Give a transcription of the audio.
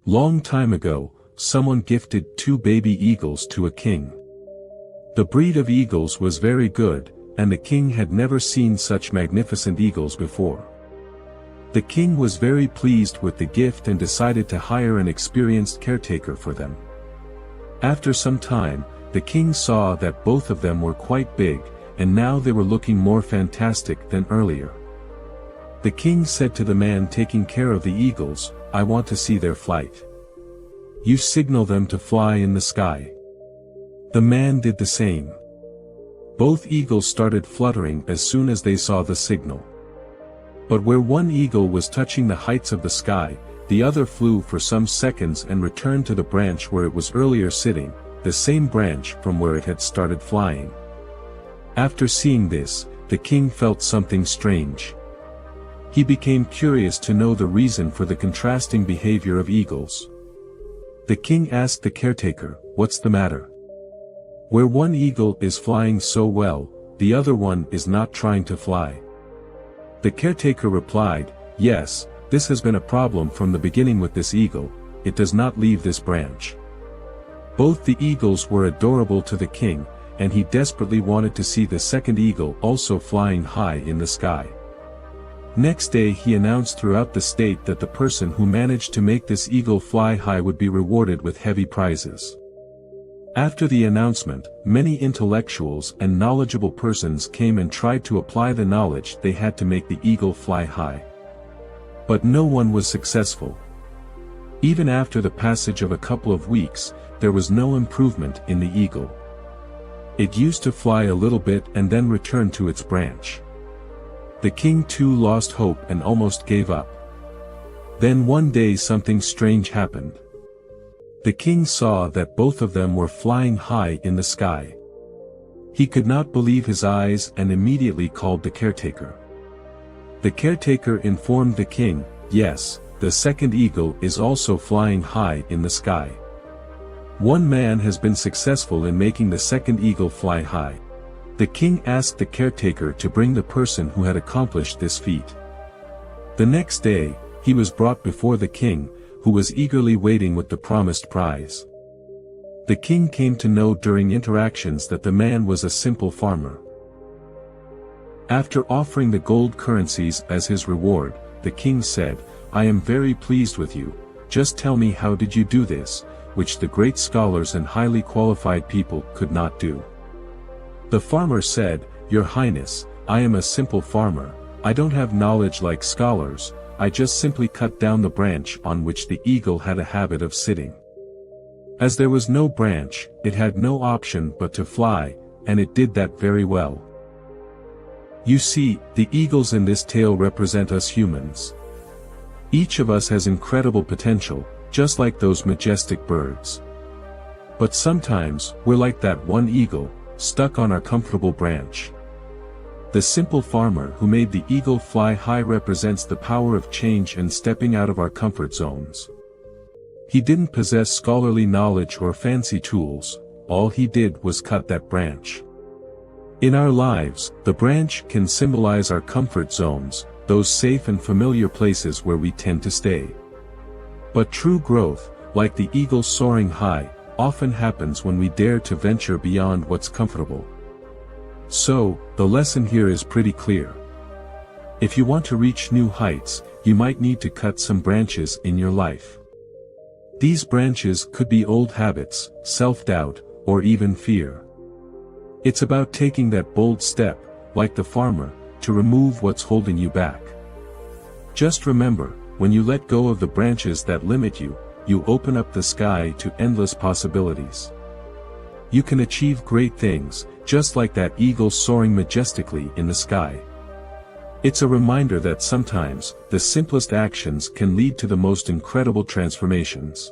Long time ago, someone gifted 2 baby eagles to a king. The breed of eagles was very good, and the king had never seen such magnificent eagles before. The king was very pleased with the gift and decided to hire an experienced caretaker for them. After some time, the king saw that both of them were quite big, and now they were looking more fantastic than earlier. The king said to the man taking care of the eagles, "I want to see their flight. You signal them to fly in the sky." The man did the same. Both eagles started fluttering as soon as they saw the signal. But where one eagle was touching the heights of the sky, the other flew for some seconds and returned to the branch where it was earlier sitting, the same branch from where it had started flying. After seeing this, the king felt something strange. He became curious to know the reason for the contrasting behavior of eagles. The king asked the caretaker, "What's the matter? Where one eagle is flying so well, the other one is not trying to fly?" The caretaker replied, "Yes, this has been a problem from the beginning with this eagle, it does not leave this branch." Both the eagles were adorable to the king, and he desperately wanted to see the second eagle also flying high in the sky. Next day he announced throughout the state that the person who managed to make this eagle fly high would be rewarded with heavy prizes. After the announcement, many intellectuals and knowledgeable persons came and tried to apply the knowledge they had to make the eagle fly high. But no one was successful. Even after the passage of a couple of weeks, there was no improvement in the eagle. It used to fly a little bit and then return to its branch. The king too lost hope and almost gave up. Then one day something strange happened. The king saw that both of them were flying high in the sky. He could not believe his eyes and immediately called the caretaker. The caretaker informed the king, "Yes, the second eagle is also flying high in the sky. One man has been successful in making the second eagle fly high." The king asked the caretaker to bring the person who had accomplished this feat. The next day, he was brought before the king, who was eagerly waiting with the promised prize. The king came to know during interactions that the man was a simple farmer. After offering the gold currencies as his reward, the king said, "I am very pleased with you, just tell me how did you do this, which the great scholars and highly qualified people could not do." The farmer said, "Your Highness, I am a simple farmer, I don't have knowledge like scholars, I just simply cut down the branch on which the eagle had a habit of sitting. As there was no branch, it had no option but to fly, and it did that very well." You see, the eagles in this tale represent us humans. Each of us has incredible potential, just like those majestic birds. But sometimes, we're like that one eagle, stuck on our comfortable branch. The simple farmer who made the eagle fly high represents the power of change and stepping out of our comfort zones. He didn't possess scholarly knowledge or fancy tools, all he did was cut that branch. In our lives, the branch can symbolize our comfort zones, those safe and familiar places where we tend to stay. But true growth, like the eagle soaring high, often happens when we dare to venture beyond what's comfortable. So, the lesson here is pretty clear. If you want to reach new heights, you might need to cut some branches in your life. These branches could be old habits, self-doubt, or even fear. It's about taking that bold step, like the farmer, to remove what's holding you back. Just remember, when you let go of the branches that limit you, you open up the sky to endless possibilities. You can achieve great things, just like that eagle soaring majestically in the sky. It's a reminder that sometimes, the simplest actions can lead to the most incredible transformations.